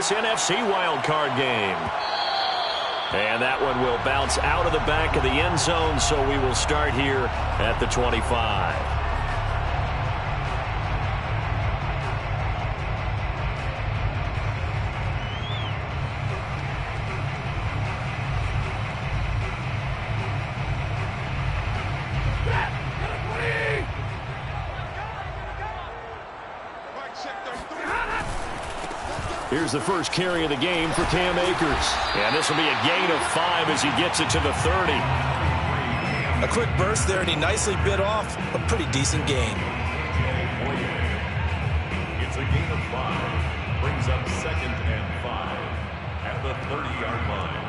this NFC wildcard game. And that one will bounce out of the back of the end zone, so we will start here at the 25. Here's the first carry of the game for Cam Akers. And this will be a gain of 5 as he gets it to the 30. A quick burst there, and he nicely bit off a pretty decent gain. It's a gain of 5. Brings up 2nd and 5 at the 30-yard line.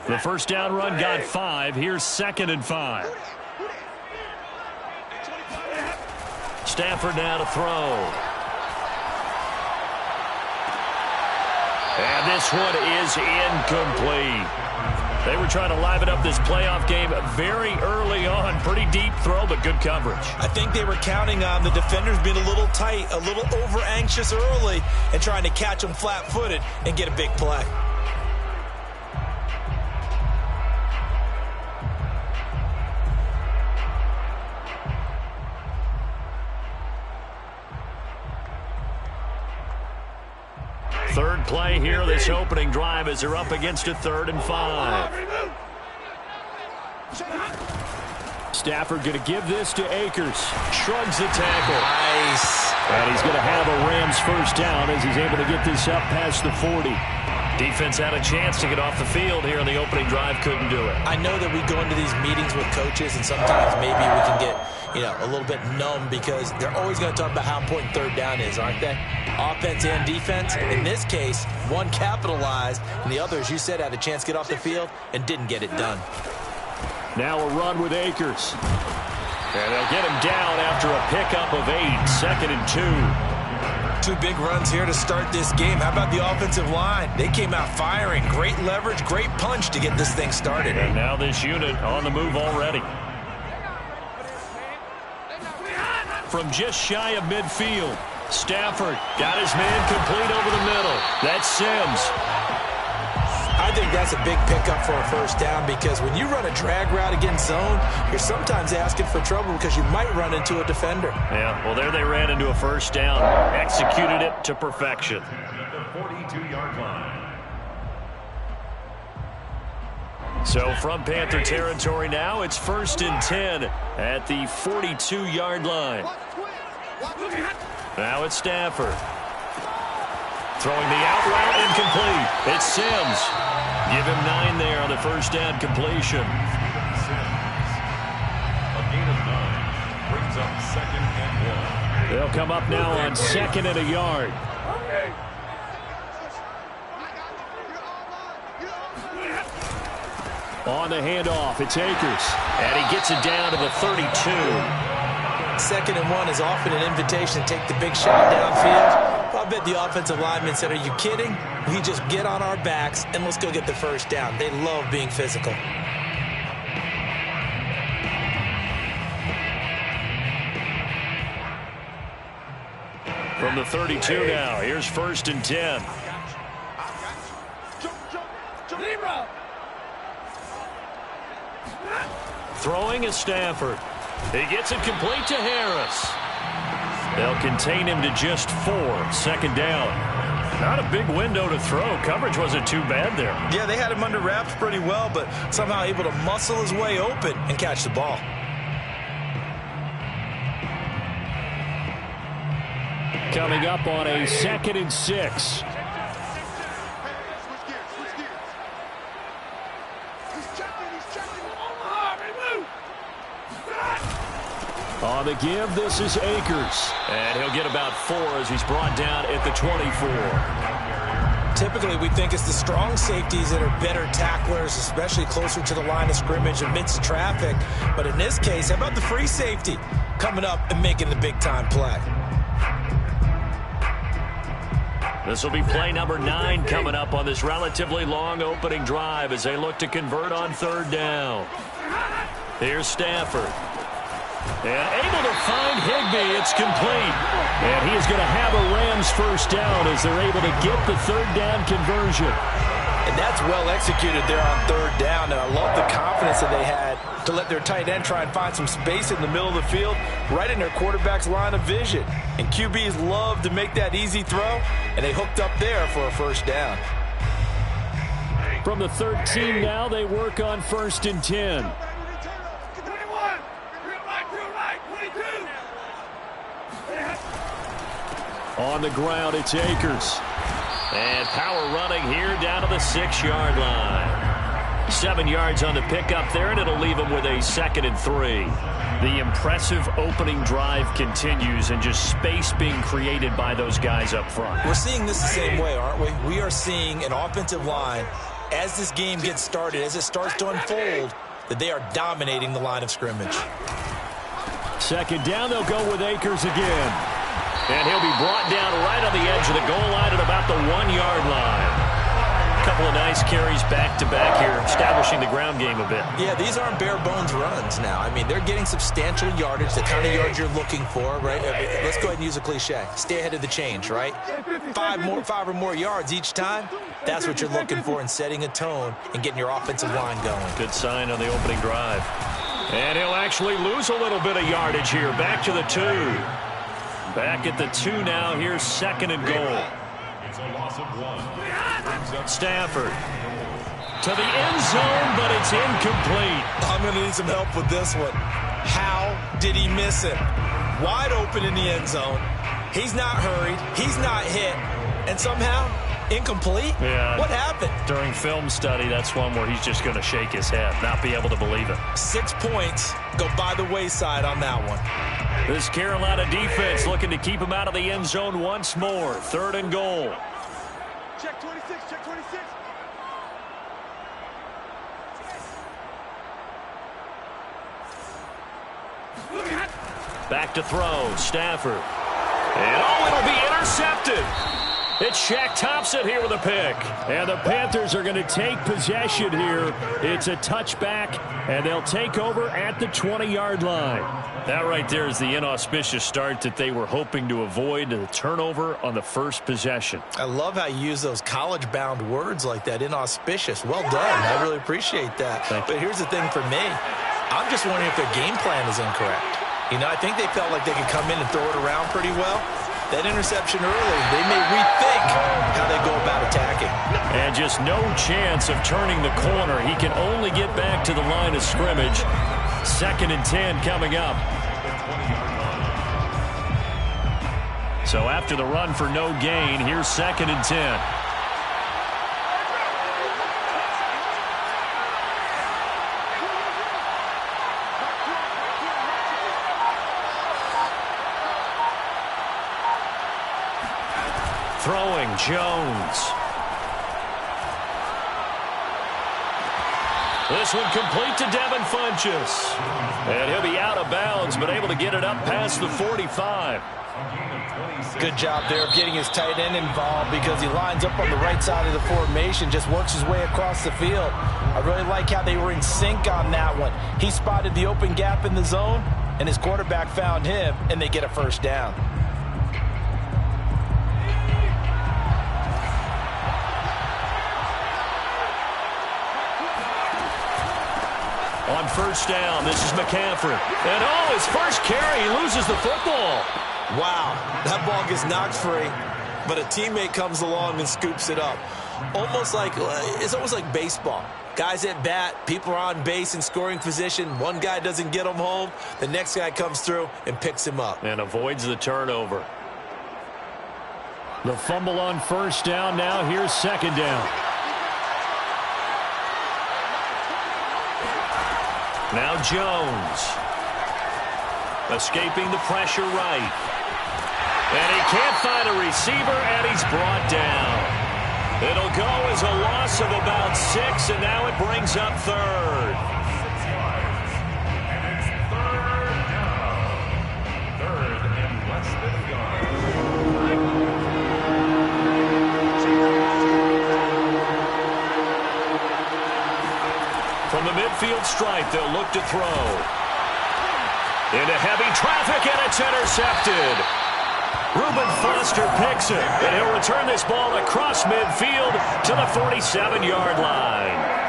The first down run got 5. Here's 2nd and 5. Stafford now to throw. And this one is incomplete. They were trying to liven up this playoff game very early on. Pretty deep throw, but good coverage. I think they were counting on the defenders being a little tight, a little over-anxious early, and trying to catch them flat-footed and get a big play. Third play here, this opening drive as they're up against a 3rd and 5. Stafford going to give this to Akers. Shrugs the tackle. Nice. And he's going to have a Rams first down as he's able to get this up past the 40. Defense had a chance to get off the field here in the opening drive, couldn't do it. I know that we go into these meetings with coaches, and sometimes maybe we can get, a little bit numb because they're always going to talk about how important 3rd down is, aren't they? Offense and defense. In this case, one capitalized, and the other, as you said, had a chance to get off the field and didn't get it done. Now a run with Akers. And they'll get him down after a pickup of 8, 2nd and 2. 2 big runs here to start this game. How about the offensive line? They came out firing. Great leverage, great punch to get this thing started. And now this unit on the move already. From just shy of midfield, Stafford got his man complete over the middle. That's Sims. I think that's a big pickup for a first down because when you run a drag route against zone, you're sometimes asking for trouble because you might run into a defender. Yeah, well, there they ran into a first down. Executed it to perfection. The 42-yard line. So from Panther territory now, it's 1st and 10 at the 42-yard line. Now it's Stafford. Throwing the out route incomplete. It's Sims. Give him 9 there on the first down completion. A gain of 9 brings up 2nd and 1. They'll come up now on 2nd and a yard. On the handoff, it's Akers. And he gets it down to the 32. 2nd and 1 is often an invitation to take the big shot downfield. I bet the offensive lineman said, are you kidding? We just get on our backs and let's go get the first down. They love being physical. From the 32 now, here's 1st and 10. Throwing is Stafford. He gets it complete to Harris. They'll contain him to just 4. 2nd down. Not a big window to throw. Coverage wasn't too bad there. Yeah, they had him under wraps pretty well, but somehow able to muscle his way open and catch the ball. Coming up on a 2nd and 6. On the give, this is Akers. And he'll get about 4 as he's brought down at the 24. Typically, we think it's the strong safeties that are better tacklers, especially closer to the line of scrimmage amidst traffic. But in this case, how about the free safety coming up and making the big-time play? This will be play number 9 coming up on this relatively long opening drive as they look to convert on 3rd down. Here's Stafford. And able to find Higbee. It's complete. And he is going to have a Rams first down as they're able to get the third down conversion. And that's well executed there on third down. And I love the confidence that they had to let their tight end try and find some space in the middle of the field, right in their quarterback's line of vision. And QBs love to make that easy throw, and they hooked up there for a first down. From the 13 now, they work on 1st and 10. On the ground, it's Akers. And power running here down to the 6-yard line. 7 yards on the pickup there, and it'll leave them with a 2nd and 3. The impressive opening drive continues, and just space being created by those guys up front. We're seeing this the same way, aren't we? We are seeing an offensive line, as this game gets started, as it starts to unfold, that they are dominating the line of scrimmage. 2nd down, they'll go with Akers again. And he'll be brought down right on the edge of the goal line at about the 1-yard line. A couple of nice carries back-to-back here, establishing the ground game a bit. Yeah, these aren't bare-bones runs now. I mean, they're getting substantial yardage, the kind of yards you're looking for, right? Let's go ahead and use a cliche. Stay ahead of the change, right? 5 or more yards each time. That's what you're looking for in setting a tone and getting your offensive line going. Good sign on the opening drive. And he'll actually lose a little bit of yardage here. Back to the 2. Back at the 2 now. Here's 2nd and goal. It's a loss of 1. Stafford to the end zone, but it's incomplete. I'm going to need some help with this one. How did he miss it? Wide open in the end zone. He's not hurried. He's not hit. And somehow, incomplete? Yeah. What happened? During film study, that's one where he's just going to shake his head, not be able to believe it. 6 points go by the wayside on that one. This Carolina defense looking to keep him out of the end zone once more. 3rd and goal. Check 26, check 26. Back to throw, Stafford. And it'll be intercepted. It's Shaq Thompson here with a pick. And the Panthers are going to take possession here. It's a touchback, and they'll take over at the 20-yard line. That right there is the inauspicious start that they were hoping to avoid, the turnover on the first possession. I love how you use those college-bound words like that, inauspicious. Well done. I really appreciate that. But here's the thing for me. I'm just wondering if their game plan is incorrect. You know, I think they felt like they could come in and throw it around pretty well. That interception early, they may rethink how they go about attacking. And just no chance of turning the corner. He can only get back to the line of scrimmage. 2nd and 10 coming up. So after the run for no gain, here's 2nd and 10. Throwing, Jones. This one complete to Devin Funchess. And he'll be out of bounds, but able to get it up past the 45. Good job there of getting his tight end involved because he lines up on the right side of the formation, just works his way across the field. I really like how they were in sync on that one. He spotted the open gap in the zone, and his quarterback found him, and they get a first down. On 1st down, this is McCaffrey. And his first carry, he loses the football. Wow, that ball gets knocked free, but a teammate comes along and scoops it up. It's almost like baseball. Guys at bat, people are on base in scoring position. One guy doesn't get him home. The next guy comes through and picks him up. And avoids the turnover. The fumble on 1st down. Now here's 2nd down. Now Jones. Escaping the pressure right. And he can't find a receiver, and he's brought down. It'll go as a loss of about 6, and now it brings up 3rd. And it's 3rd down. 3rd and less than a yard. From the midfield stripe, they'll look to throw. Into heavy traffic, and it's intercepted. Reuben Foster picks it, and he'll return this ball across midfield to the 47-yard line.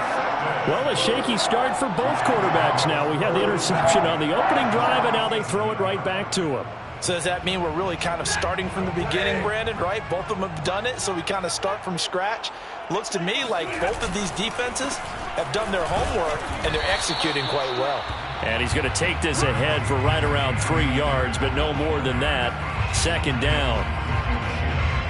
Well, a shaky start for both quarterbacks now. We had the interception on the opening drive, and now they throw it right back to him. So does that mean we're really kind of starting from the beginning, Brandon, right? Both of them have done it, so we kind of start from scratch. Looks to me like both of these defenses have done their homework, and they're executing quite well. And he's going to take this ahead for right around 3 yards, but no more than that. Second down.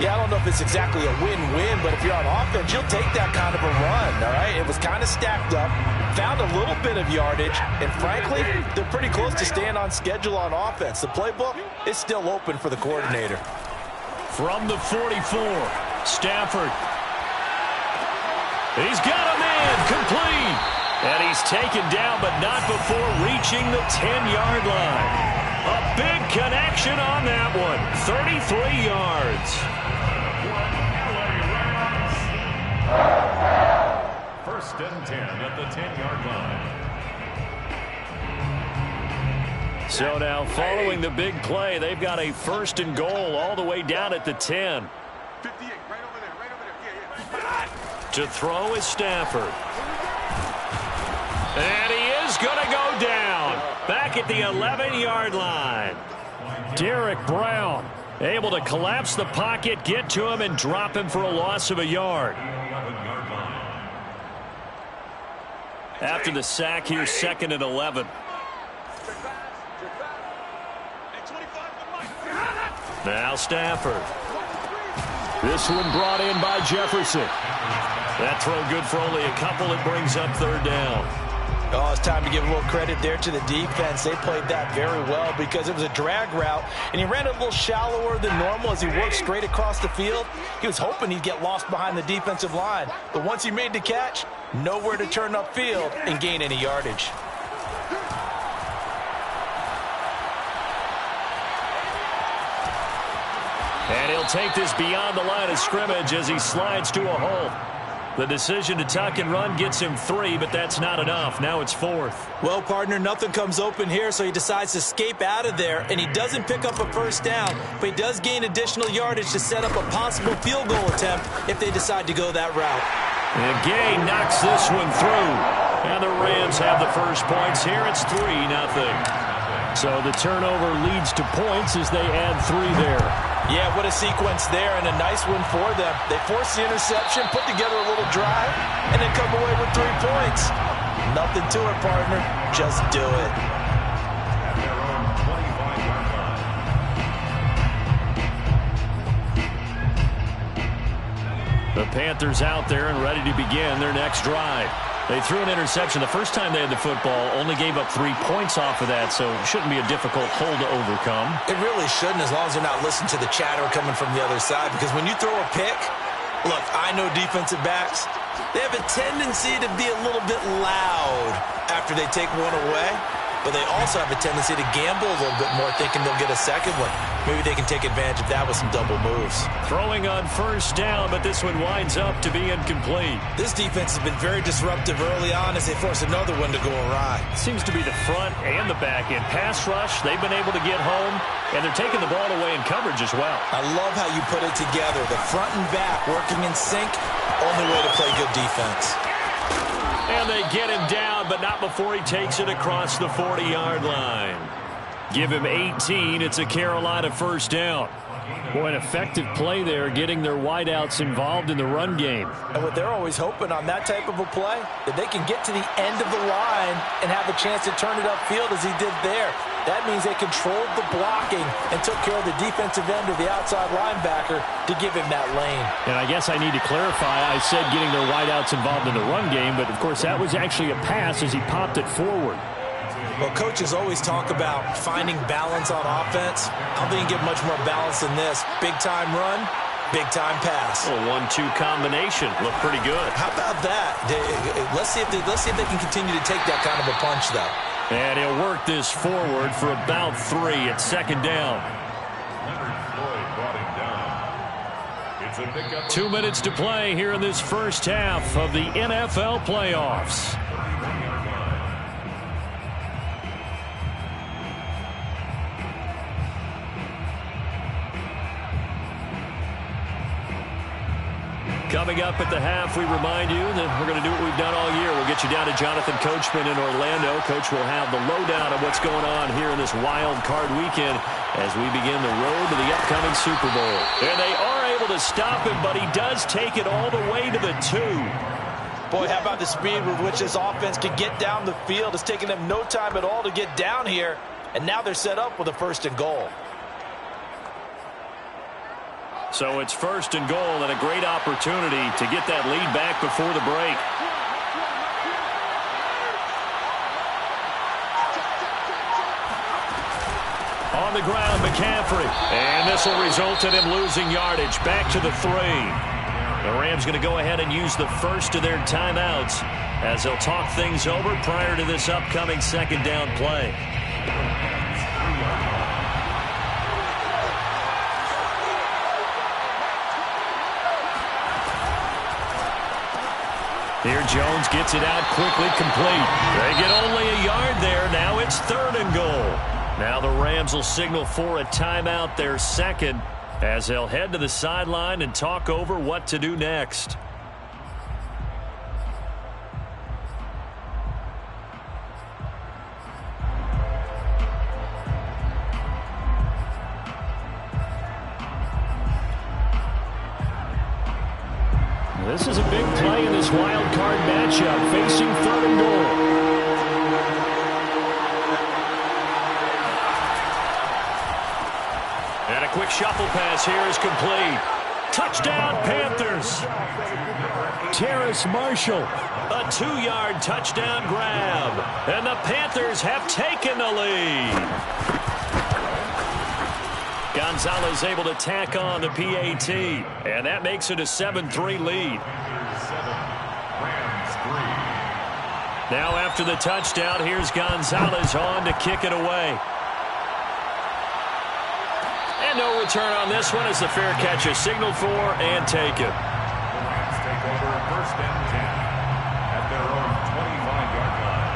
Yeah, I don't know if it's exactly a win-win, but if you're on offense, you'll take that kind of a run, all right? It was kind of stacked up, found a little bit of yardage, and frankly, they're pretty close to staying on schedule on offense. The playbook is still open for the coordinator. From the 44, Stafford. He's got him in, complete. And he's taken down, but not before reaching the 10-yard line. A big connection on that one. 33 yards. First and 10 at the 10-yard line. So now following the big play, they've got a first and goal all the way down at the 10. 58, right over there, right over there. Yeah. To throw is Stafford. And he is going to go down. Back at the 11-yard line. Derek Brown able to collapse the pocket, get to him, and drop him for a loss of a yard. After the sack here, second and 11. Now Stafford. This one brought in by Jefferson. That throw good for only a couple. It brings up third down. Oh, it's time to give a little credit there to the defense. They played that very well because it was a drag route, and he ran a little shallower than normal as he worked straight across the field. He was hoping he'd get lost behind the defensive line, but once he made the catch, nowhere to turn upfield and gain any yardage. And he'll take this beyond the line of scrimmage as he slides to a hole. The decision to tuck and run gets him 3, but that's not enough. Now it's 4th. Well, partner, nothing comes open here, so he decides to escape out of there, and he doesn't pick up a first down, but he does gain additional yardage to set up a possible field goal attempt if they decide to go that route. And Gay knocks this one through. And the Rams have the first points here. It's 3-0. So the turnover leads to points as they add 3 there. Yeah, what a sequence there, and a nice win for them. They forced the interception, put together a little drive, and then come away with 3 points. Nothing to it, partner. Just do it. At their own 25-yard line. The Panthers out there and ready to begin their next drive. They threw an interception the first time they had the football, only gave up 3 points off of that, so it shouldn't be a difficult hole to overcome. It really shouldn't, as long as they're not listening to the chatter coming from the other side, because when you throw a pick, look, I know defensive backs, they have a tendency to be a little bit loud after they take one away, but they also have a tendency to gamble a little bit more, thinking they'll get a second one. Maybe they can take advantage of that with some double moves. Throwing on first down, but this one winds up to be incomplete. This defense has been very disruptive early on as they force another one to go awry. Seems to be the front and the back end. Pass rush, they've been able to get home, and they're taking the ball away in coverage as well. I love how you put it together. The front and back working in sync, only way to play good defense. And they get him down, but not before he takes it across the 40-yard line. Give him 18. It's a Carolina first down. Boy, an effective play there, getting their wideouts involved in the run game. And what they're always hoping on that type of a play, that they can get to the end of the line and have a chance to turn it upfield as he did there. That means they controlled the blocking and took care of the defensive end of the outside linebacker to give him that lane. And I guess I need to clarify, I said getting their wideouts involved in the run game, but of course that was actually a pass as he popped it forward. Well, coaches always talk about finding balance on offense. I don't think you get much more balance than this. Big-time run, big-time pass. A 1-2 combination. Looked pretty good. How about that? Let's see if they can continue to take that kind of a punch, though. And he'll work this forward for about 3 at second down. Leonard Floyd brought him down. It's a pickup. 2 minutes to play here in this first half of the NFL playoffs. Coming up at the half, we remind you that we're going to do what we've done all year. We'll get you down to Jonathan Coachman in Orlando. Coach will have the lowdown of what's going on here in this wild card weekend as we begin the road to the upcoming Super Bowl. And they are able to stop him, but he does take it all the way to the 2. Boy, how about the speed with which this offense can get down the field? It's taken them no time at all to get down here, and now they're set up with a 1st and goal. So it's 1st and goal and a great opportunity to get that lead back before the break. On the ground, McCaffrey. And this will result in him losing yardage. Back to the 3. The Rams going to go ahead and use the first of their timeouts as they'll talk things over prior to this upcoming 2nd down play. Here Jones gets it out quickly, complete. They get only a yard there. Now it's 3rd and goal. Now the Rams will signal for a timeout, their 2nd, as they'll head to the sideline and talk over what to do next. This is a big play in this wild card matchup, facing 3rd and goal. And a quick shuffle pass here is complete. Touchdown, Panthers. Terrace Marshall, a 2-yard touchdown grab. And the Panthers have taken the lead. Gonzalez able to tack on the PAT, and that makes it a 7-3 lead. 7, Rams 3. Now after the touchdown, here's Gonzalez on to kick it away. And no return on this one as the fair catch is signaled for and taken. The Rams take over 1st and 10 at their own 25-yard line.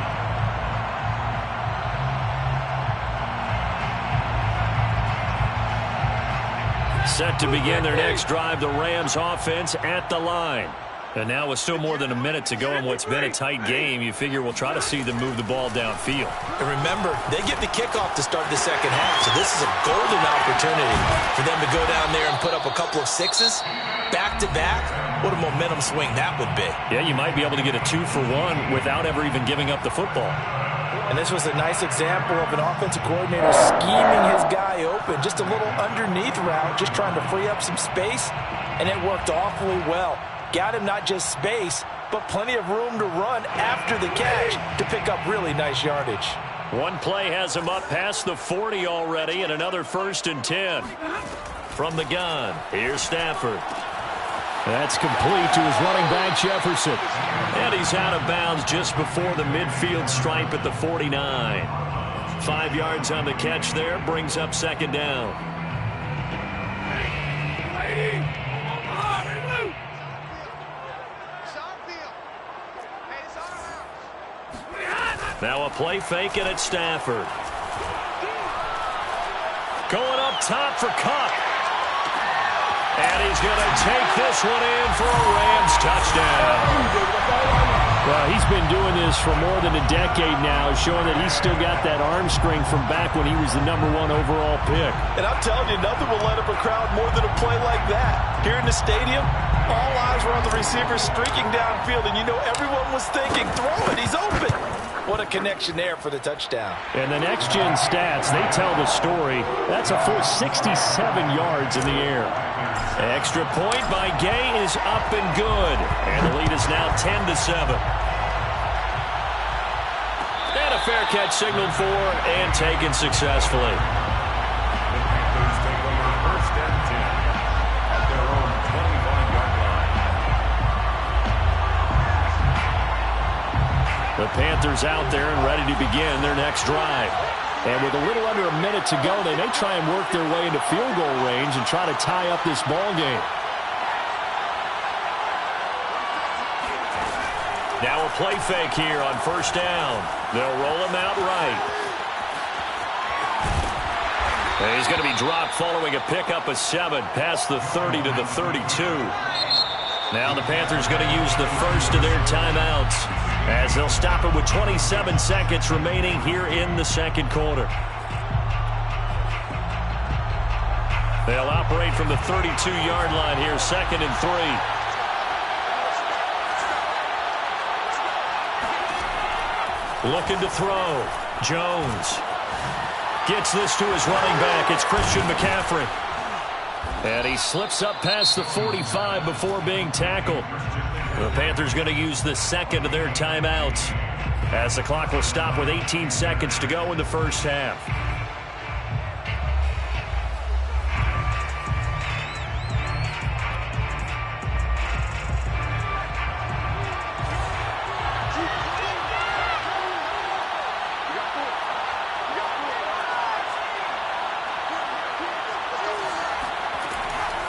Set to begin their next drive, the Rams offense at the line. And now with still more than a minute to go in what's been a tight game, you figure we'll try to see them move the ball downfield. And remember, they get the kickoff to start the 2nd half, so this is a golden opportunity for them to go down there and put up a couple of 6s back-to-back. What a momentum swing that would be. Yeah, you might be able to get a 2-for-1 without ever even giving up the football. And this was a nice example of an offensive coordinator scheming his guy open. Just a little underneath route, just trying to free up some space, and it worked awfully well. Got him not just space, but plenty of room to run after the catch to pick up really nice yardage. One play has him up past the 40 already, and another 1st and 10. From the gun, here's Stafford. That's complete to his running back, Jefferson. And he's out of bounds just before the midfield stripe at the 49. 5 yards on the catch there, brings up 2nd down. Now a play fake, and it's Stafford. Going up top for Kupp. And he's going to take this one in for a Rams touchdown. Well, he's been doing this for more than a decade now, showing that he's still got that arm strength from back when he was the #1 overall pick. And I'm telling you, nothing will light up a crowd more than a play like that. Here in the stadium, all eyes were on the receiver streaking downfield, and you know everyone was thinking, throw it, he's open. What a connection there for the touchdown. And the next-gen stats, they tell the story. That's a full 67 yards in the air. Extra point by Gay is up and good. And the lead is now 10-7. And a fair catch signaled for and taken successfully. The Panthers take over 1st and 10 at their own 25-yard line. The Panthers out there and ready to begin their next drive. And with a little under a minute to go, they may try and work their way into field goal range and try to tie up this ball game. Now a play fake here on 1st down. They'll roll him out right. And he's going to be dropped following a pickup of 7 past the 30 to the 32. Now the Panthers going to use the first of their timeouts as they'll stop it with 27 seconds remaining here in the second quarter. They'll operate from the 32-yard line here, 2nd and 3. Looking to throw. Jones gets this to his running back. It's Christian McCaffrey. And he slips up past the 45 before being tackled. The Panthers going to use the second of their timeouts as the clock will stop with 18 seconds to go in the first half.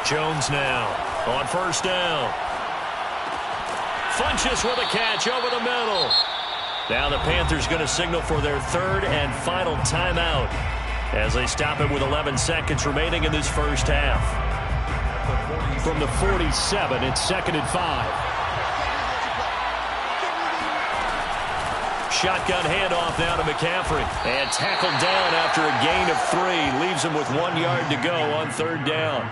Jones now on first down. Funches with a catch over the middle. Now the Panthers going to signal for their third and final timeout as they stop it with 11 seconds remaining in this first half. From the 47, it's 2nd and 5. Shotgun handoff now to McCaffrey. And tackled down after a gain of 3. Leaves him with 1 yard to go on third down.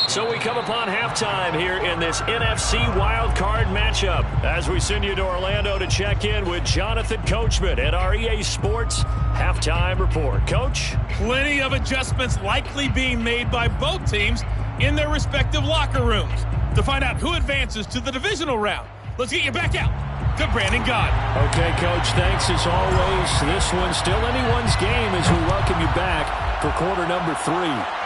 So we come upon halftime here in this NFC wildcard matchup as we send you to Orlando to check in with Jonathan Coachman at our EA Sports Halftime Report. Coach? Plenty of adjustments likely being made by both teams in their respective locker rooms. To find out who advances to the divisional round, let's get you back out to Brandon Gott. Okay, Coach, thanks as always. This one's still anyone's game as we welcome you back for quarter number 3.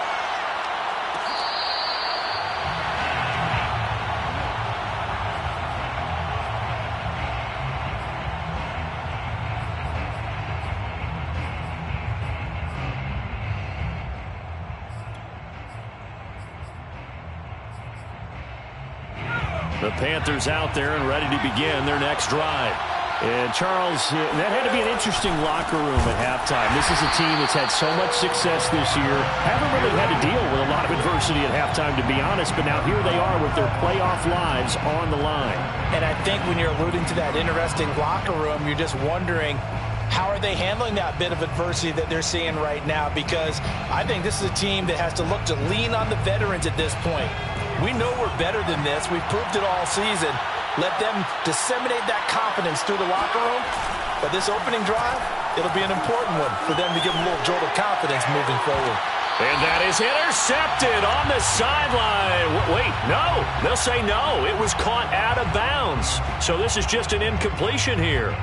The Panthers out there and ready to begin their next drive. And, Charles, that had to be an interesting locker room at halftime. This is a team that's had so much success this year. Haven't really had to deal with a lot of adversity at halftime, to be honest. But now here they are with their playoff lives on the line. And I think when you're alluding to that interesting locker room, you're just wondering, how are they handling that bit of adversity that they're seeing right now? Because I think this is a team that has to look to lean on the veterans at this point. We know we're better than this. We've proved it all season. Let them disseminate that confidence through the locker room. But this opening drive, it'll be an important one for them to give them a little jolt of confidence moving forward. And that is intercepted on the sideline. Wait, no. They'll say no. It was caught out of bounds. So this is just an incompletion here.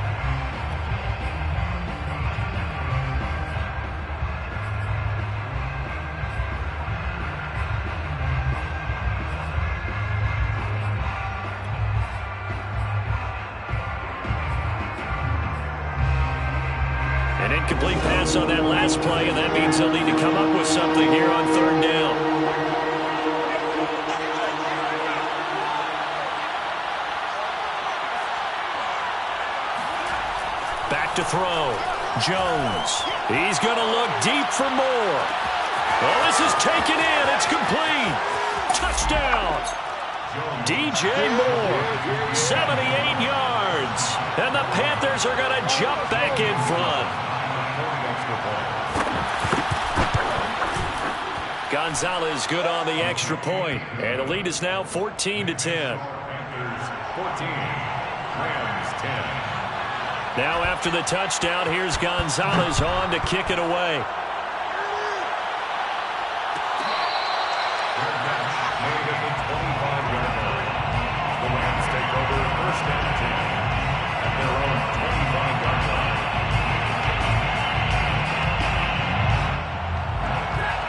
An incomplete pass on that last play, and that means they'll need to come up with something here on third down. Back to throw. Jones. He's going to look deep for more. Well, this is taken in. It's complete. Touchdown. DJ Moore, 78 yards. And the Panthers are going to jump back in front. Gonzalez good on the extra point. And the lead is now 14-10. Panthers 14, Rams 10. Now after the touchdown, here's Gonzalez on to kick it away.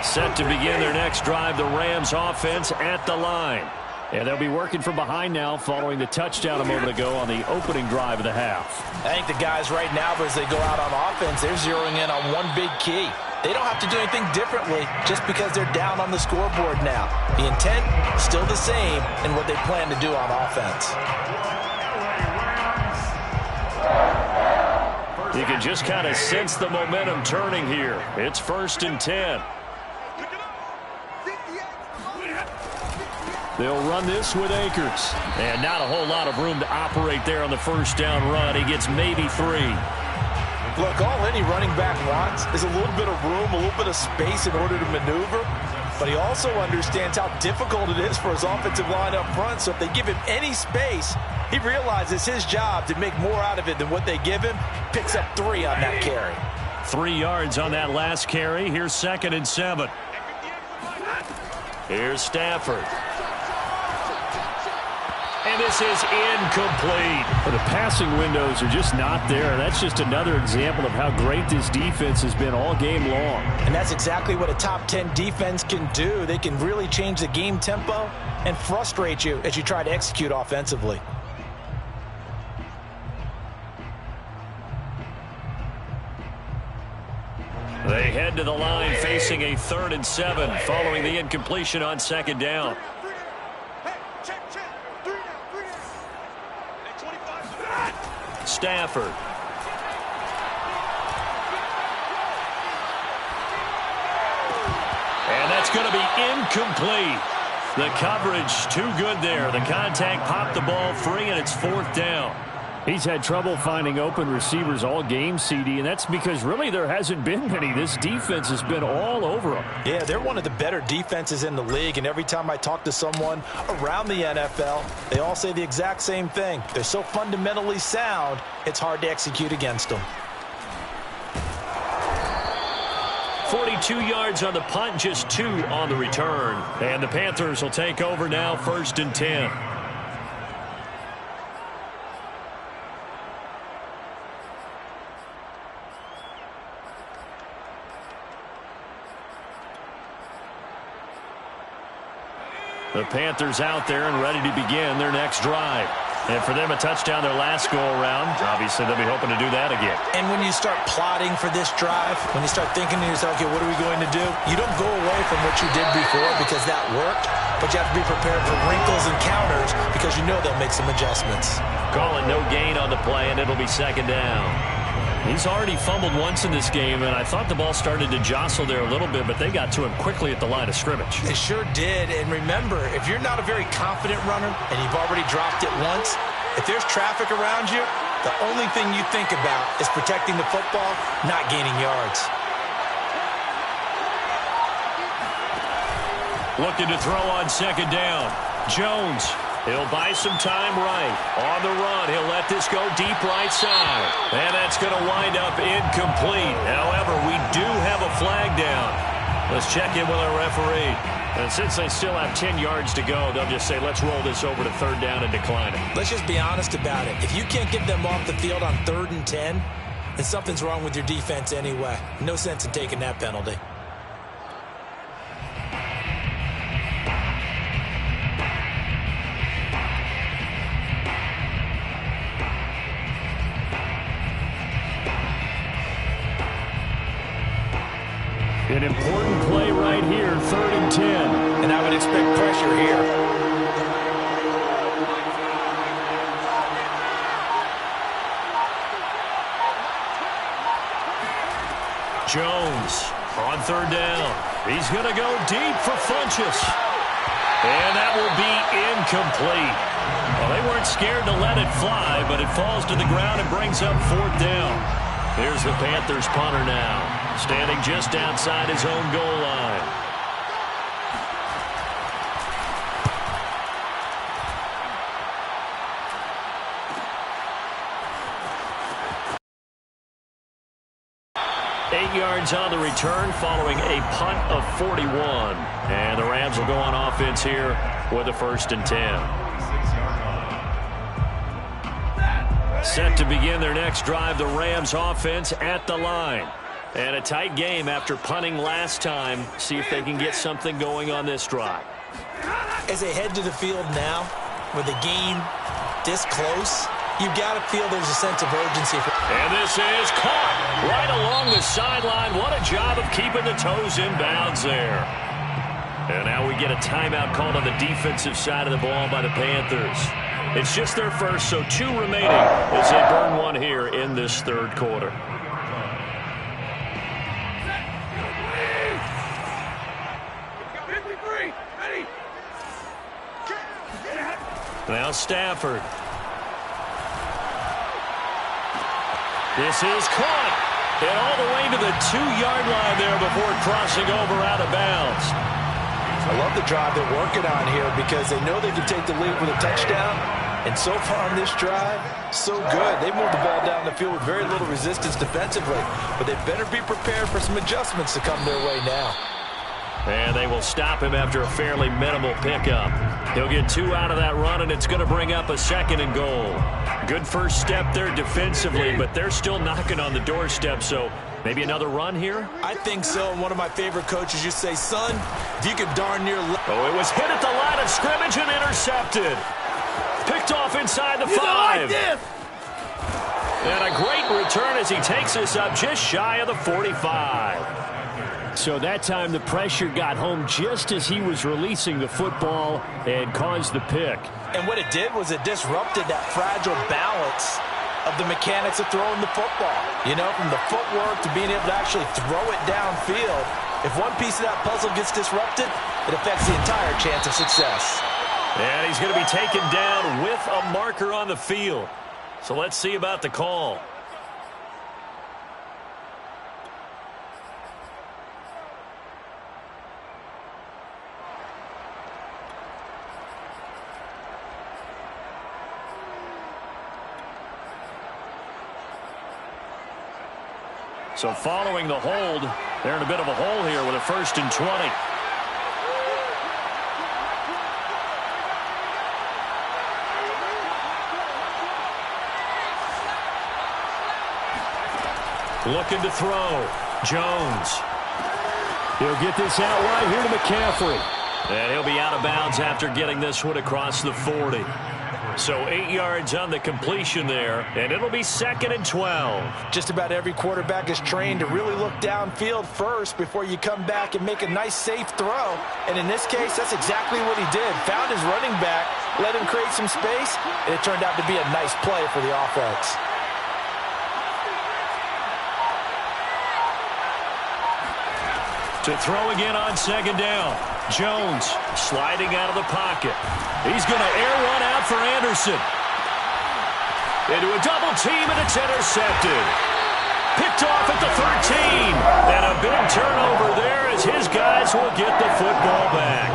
Set to begin their next drive, the Rams offense at the line. And they'll be working from behind now following the touchdown a moment ago on the opening drive of the half. I think the guys right now, as they go out on offense, they're zeroing in on one big key. They don't have to do anything differently just because they're down on the scoreboard now. The intent, still the same in what they plan to do on offense. You can just kind of sense the momentum turning here. It's 1st and 10. They'll run this with Akers. And not a whole lot of room to operate there on the first down run. He gets maybe 3. Look, all any running back wants is a little bit of room, a little bit of space in order to maneuver. But he also understands how difficult it is for his offensive line up front. So if they give him any space, he realizes his job to make more out of it than what they give him. Picks up 3 on that carry. 3 yards on that last carry. Here's 2nd and 7. Here's Stafford. And this is incomplete. Well, the passing windows are just not there. That's just another example of how great this defense has been all game long. And that's exactly what a top 10 defense can do. They can really change the game tempo and frustrate you as you try to execute offensively. They head to the line facing a 3rd and 7 following the incompletion on 2nd down. Stafford. And that's going to be incomplete. The coverage too good there. The contact popped the ball free, and it's 4th down. He's had trouble finding open receivers all game, CD, and that's because really there hasn't been many. This defense has been all over them. Yeah, they're one of the better defenses in the league, and every time I talk to someone around the NFL, they all say the exact same thing. They're so fundamentally sound, it's hard to execute against them. 42 yards on the punt, just 2 on the return. And the Panthers will take over now, 1st and 10. The Panthers out there and ready to begin their next drive. And for them, a touchdown their last go-around. Obviously, they'll be hoping to do that again. And when you start plotting for this drive, when you start thinking to yourself, okay, what are we going to do? You don't go away from what you did before because that worked, but you have to be prepared for wrinkles and counters because you know they'll make some adjustments. Call it no gain on the play, and it'll be 2nd down. He's already fumbled once in this game, and I thought the ball started to jostle there a little bit, but they got to him quickly at the line of scrimmage. They sure did, and remember, if you're not a very confident runner and you've already dropped it once, if there's traffic around you, the only thing you think about is protecting the football, not gaining yards. Looking to throw on 2nd down. Jones. He'll buy some time right. On the run, he'll let this go deep right side. And that's going to wind up incomplete. However, we do have a flag down. Let's check in with our referee. And since they still have 10 yards to go, they'll just say, let's roll this over to 3rd down and decline it. Let's just be honest about it. If you can't get them off the field on 3rd and 10, then something's wrong with your defense anyway. No sense in taking that penalty. An important play right here, 3rd and 10. And I would expect pressure here. Jones on 3rd down. He's going to go deep for Funchess. And that will be incomplete. Well, they weren't scared to let it fly, but it falls to the ground and brings up 4th down. Here's the Panthers punter now, standing just outside his own goal line. Yards on the return following a punt of 41. And the Rams will go on offense here with a 1st and 10. Set to begin their next drive, the Rams offense at the line. And a tight game after punting last time. See if they can get something going on this drive. As they head to the field now, with the game this close, you got to feel there's a sense of urgency. And this is caught right along the sideline. What a job of keeping the toes in bounds there. And now we get a timeout called on the defensive side of the ball by the Panthers. It's just their first, so 2 remaining as they burn one here in this 3rd quarter. Now Stafford. This is caught. And all the way to the 2-yard line there before crossing over out of bounds. I love the drive they're working on here because they know they can take the lead with a touchdown. And so far on this drive, so good. They moved the ball down the field with very little resistance defensively. But they better be prepared for some adjustments to come their way now. And they will stop him after a fairly minimal pickup. He'll get 2 out of that run, and it's going to bring up a 2nd and goal. Good first step there defensively, but they're still knocking on the doorstep, so maybe another run here? I think so. And one of my favorite coaches used to say, son, if you could darn near... Oh, it was hit at the line of scrimmage and intercepted. Picked off inside the 5. Like this. And a great return as he takes us up just shy of the 45. So that time the pressure got home just as he was releasing the football and caused the pick. And what it did was it disrupted that fragile balance of the mechanics of throwing the football. You know, from the footwork to being able to actually throw it downfield. If one piece of that puzzle gets disrupted, it affects the entire chance of success. And he's going to be taken down with a marker on the field. So let's see about the call. So following the hold, they're in a bit of a hole here with a 1st and 20. Looking to throw. Jones. He'll get this out right here to McCaffrey. And he'll be out of bounds after getting this one across the 40. So 8 yards on the completion there, and it'll be 2nd and 12. Just about every quarterback is trained to really look downfield first before you come back and make a nice, safe throw. And in this case, that's exactly what he did. Found his running back, let him create some space, and it turned out to be a nice play for the offense. To throw again on 2nd down. Jones sliding out of the pocket. He's going to air one out for Anderson. Into a double team, and it's intercepted. Picked off at the 13. And a big turnover there as his guys will get the football back.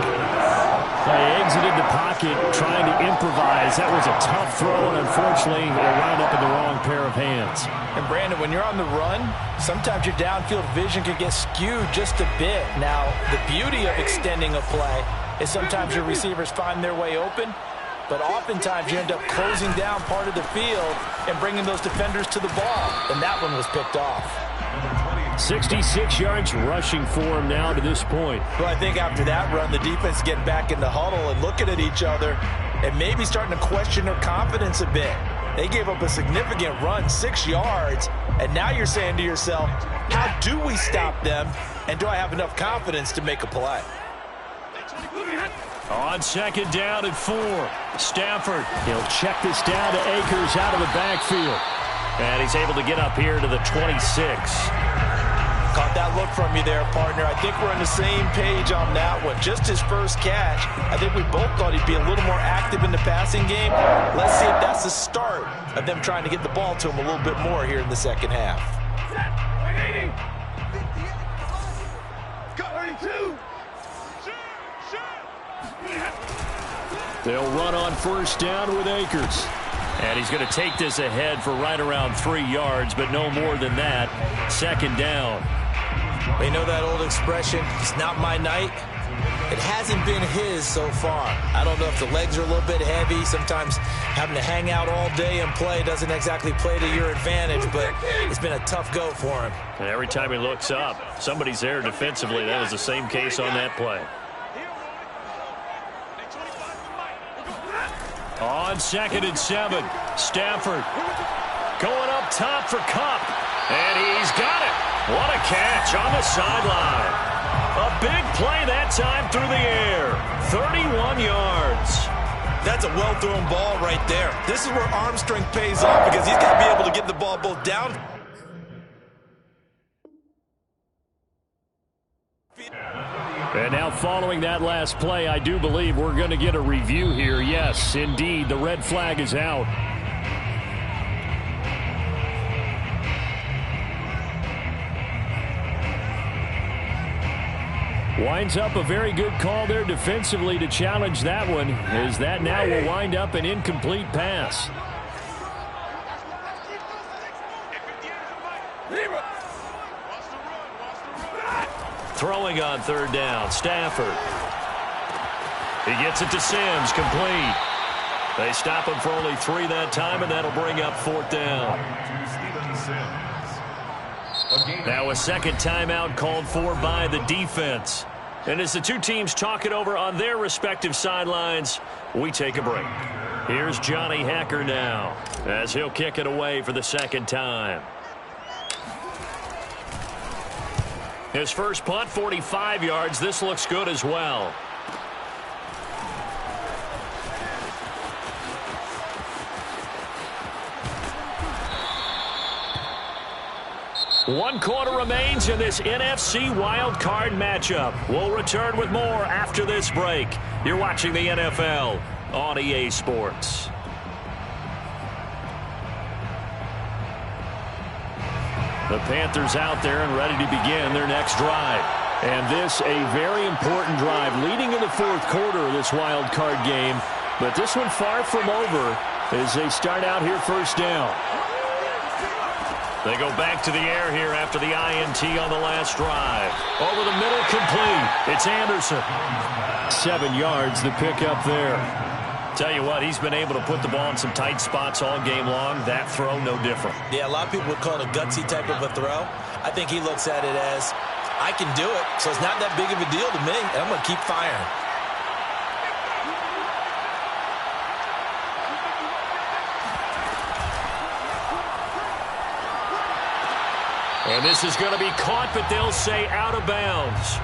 They exited the pocket trying to improvise. That was a tough throw, and unfortunately, it wound up in the wrong pair of hands. And Brandon, when you're on the run, sometimes your downfield vision can get skewed just a bit. Now, the beauty of extending a play is sometimes your receivers find their way open, but oftentimes you end up closing down part of the field and bringing those defenders to the ball, and that one was picked off. 66 yards rushing for him now to this point. Well, I think after that run, the defense is getting back in the huddle and looking at each other and maybe starting to question their confidence a bit. They gave up a significant run, 6 yards, and now you're saying to yourself, how do we stop them, and do I have enough confidence to make a play? On 2nd down and 4, Stafford. He'll check this down to Akers out of the backfield. And he's able to get up here to the 26. Caught that look from you there, partner. I think we're on the same page on that one. Just his first catch. I think we both thought he'd be a little more active in the passing game. Let's see if that's the start of them trying to get the ball to him a little bit more here in the second half. They'll run on 1st down with Akers. And he's going to take this ahead for right around 3 yards, but no more than that. 2nd down. You know that old expression, it's not my night? It hasn't been his so far. I don't know if the legs are a little bit heavy. Sometimes having to hang out all day and play doesn't exactly play to your advantage, but it's been a tough go for him. And every time he looks up, somebody's there defensively. That was the same case on that play. On 2nd and 7, Stafford going up top for Kupp. And he's got it. What a catch on the sideline. A big play that time through the air. 31 yards. That's a well-thrown ball right there. This is where arm strength pays off because he's got to be able to get the ball both down. And now following that last play, I do believe we're going to get a review here. Yes, indeed, the red flag is out. Winds up a very good call there defensively to challenge that one, as that now will wind up an incomplete pass. Throwing on third down, Stafford. He gets it to Sims, complete. They stop him for only 3 that time, and that'll bring up fourth down. Now a second timeout called for by the defense. And as the two teams talk it over on their respective sidelines, we take a break. Here's Johnny Hacker now, as he'll kick it away for the second time. His first punt, 45 yards. This looks good as well. One quarter remains in this NFC Wild Card matchup. We'll return with more after this break. You're watching the NFL on EA Sports. The Panthers out there and ready to begin their next drive. And this a very important drive leading in the fourth quarter of this wild card game. But this one far from over as they start out here first down. They go back to the air here after the INT on the last drive. Over the middle, complete. It's Anderson. 7 yards, the pickup there. Tell you what, he's been able to put the ball in some tight spots all game long. That throw, no different. Yeah, a lot of people would call it a gutsy type of a throw. I think he looks at it as, I can do it, so it's not that big of a deal to me, and I'm going to keep firing. And this is going to be caught, but they'll say out of bounds.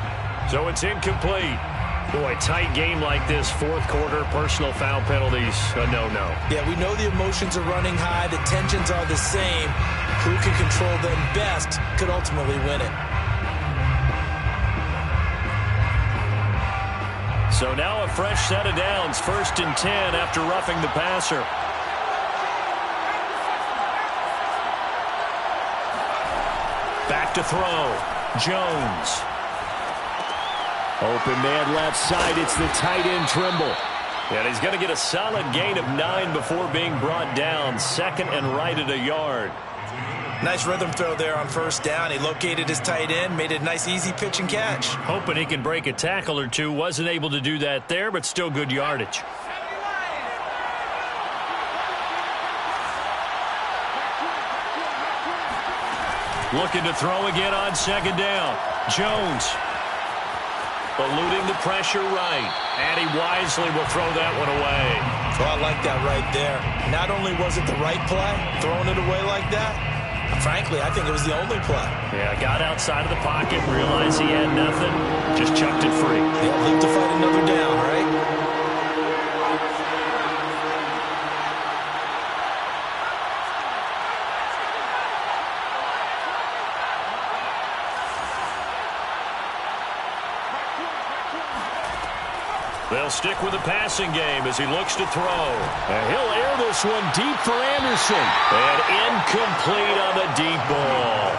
So it's incomplete. Boy, tight game like this, fourth quarter, personal foul penalties, a no-no. Yeah, we know the emotions are running high. The tensions are the same. Who can control them best could ultimately win it. So now a fresh set of downs, 1st and 10 after roughing the passer. Back to throw. Jones. Open man left side. It's the tight end Trimble. And he's going to get a solid gain of 9 before being brought down. Second and right at a yard. Nice rhythm throw there on first down. He located his tight end, made it a nice easy pitch and catch. Hoping he can break a tackle or two. Wasn't able to do that there, but still good yardage. Looking to throw again on second down. Jones. Eluding the pressure right. And he wisely will throw that one away. Well, I like that right there. Not only was it the right play, throwing it away like that, frankly, I think it was the only play. Yeah, got outside of the pocket, realized he had nothing, just chucked it free. Yeah, live to fight another down, right? They'll stick with the passing game as he looks to throw. And he'll air this one deep for Anderson. And incomplete on the deep ball.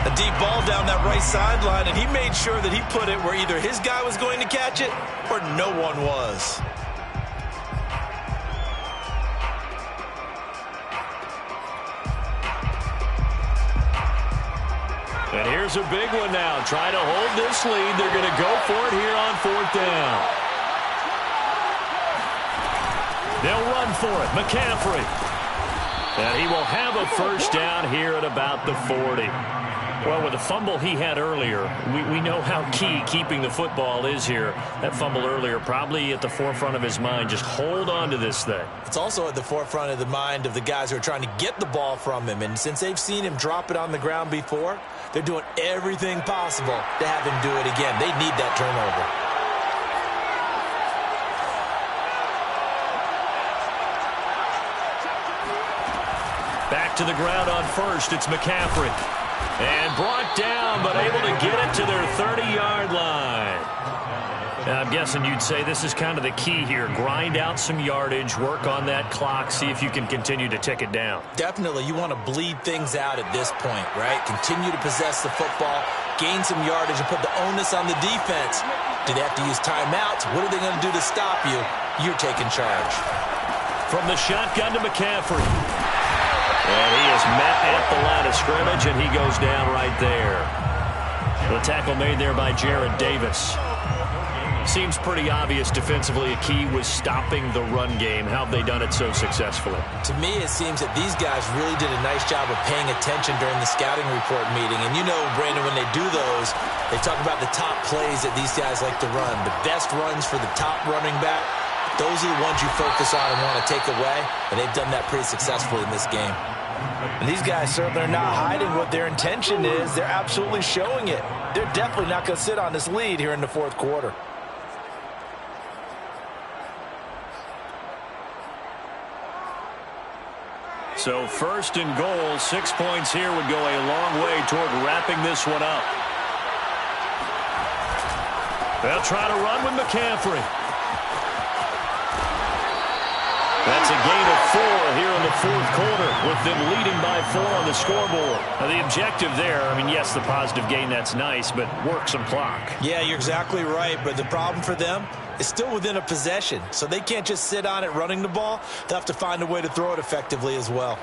A deep ball down that right sideline, and he made sure that he put it where either his guy was going to catch it or no one was. And here's a big one now. Trying to hold this lead. They're going to go for it here on fourth down. They'll run for it. McCaffrey. And he will have a first down here at about the 40. Well, with the fumble he had earlier, we know how key keeping the football is here. That fumble earlier probably at the forefront of his mind. Just hold on to this thing. It's also at the forefront of the mind of the guys who are trying to get the ball from him. And since they've seen him drop it on the ground before, they're doing everything possible to have him do it again. They need that turnover. Back to the ground on first. It's McCaffrey. And brought down, but able to get it to their 30-yard line. I'm guessing you'd say this is kind of the key here. Grind out some yardage, work on that clock, see if you can continue to tick it down. Definitely, you want to bleed things out at this point, right? Continue to possess the football, gain some yardage, and put the onus on the defense. Do they have to use timeouts? What are they going to do to stop you? You're taking charge. From the shotgun to McCaffrey. And he is met at the line of scrimmage, and he goes down right there. The tackle made there by Jared Davis. Seems pretty obvious defensively a key was stopping the run game. How have they done it so successfully? To me, it seems that these guys really did a nice job of paying attention during the scouting report meeting. And you know, Brandon, when they do those, they talk about the top plays that these guys like to run. The best runs for the top running back, those are the ones you focus on and want to take away. And they've done that pretty successfully in this game. And these guys certainly are not hiding what their intention is. They're absolutely showing it. They're definitely not going to sit on this lead here in the fourth quarter. So first and goal, 6 points here would go a long way toward wrapping this one up. They'll try to run with McCaffrey. That's a gain of 4 here in the fourth quarter, with them leading by 4 on the scoreboard. Now, the objective there, I mean, yes, the positive gain, that's nice, but work some clock. Yeah, you're exactly right, but the problem for them is still within a possession, so they can't just sit on it running the ball. They'll have to find a way to throw it effectively as well.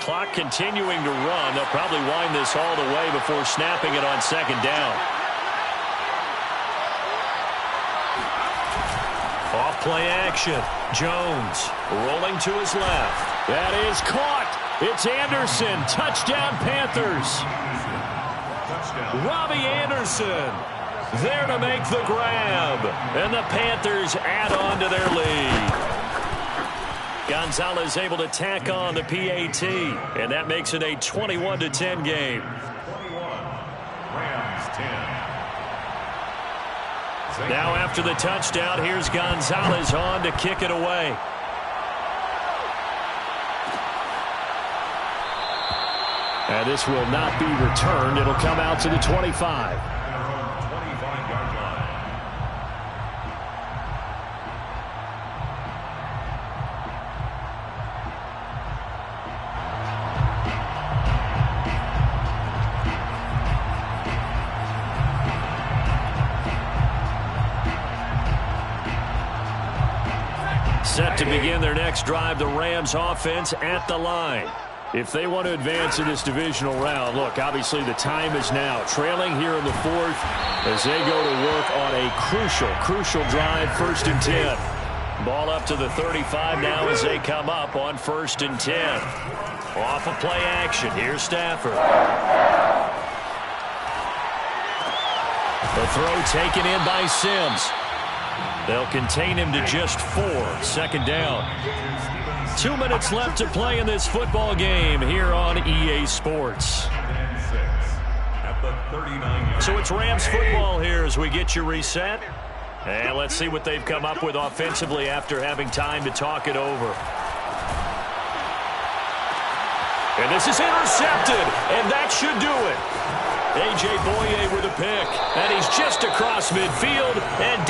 Clock continuing to run. They'll probably wind this all the way before snapping it on second down. Off play action. Jones rolling to his left. That is caught. It's Anderson. Touchdown, Panthers. Robbie Anderson there to make the grab. And the Panthers add on to their lead. Gonzalez able to tack on the PAT. And that makes it a 21-10 game. 21. Rams 10. Now after the touchdown, here's Gonzalez on to kick it away. And this will not be returned. It'll come out to the 25. Set to begin their next drive, the Rams offense at the line. If they want to advance in this divisional round, look, obviously the time is now. Trailing here in the fourth as they go to work on a crucial drive, 1st and 10. Ball up to the 35 now as they come up on 1st and 10. Off of play action. Here's Stafford. The throw taken in by Sims. They'll contain him to just 4. 2nd down. 2 minutes left to play in this football game here on EA Sports. So it's Rams football here as we get you reset. And let's see what they've come up with offensively after having time to talk it over. And this is intercepted, and that should do it. A.J. Boye with a pick, and he's just across midfield, and